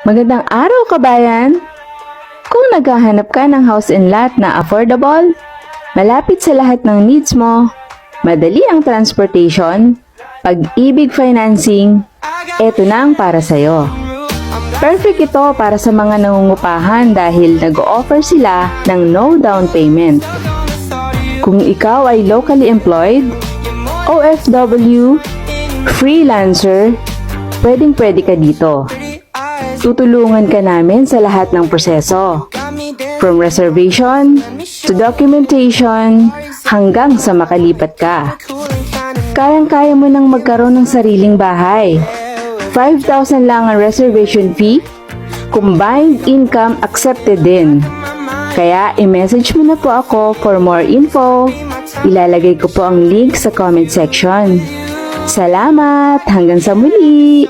Magandang araw, kabayan! Kung naghahanap ka ng house and lot na affordable, malapit sa lahat ng needs mo, madali ang transportation, pag-ibig financing, eto na ang para sa'yo. Perfect ito para sa mga nangungupahan dahil nag-o-offer sila ng no down payment. Kung ikaw ay locally employed, OFW, freelancer, pwedeng-pwede ka dito. Tutulungan ka namin sa lahat ng proseso. From reservation to documentation hanggang sa makalipat ka. Kayang-kaya mo nang magkaroon ng sariling bahay. 5,000 lang ang reservation fee. Combined income accepted din. Kaya i-message mo na po ako for more info. Ilalagay ko po ang link sa comment section. Salamat! Hanggang sa muli!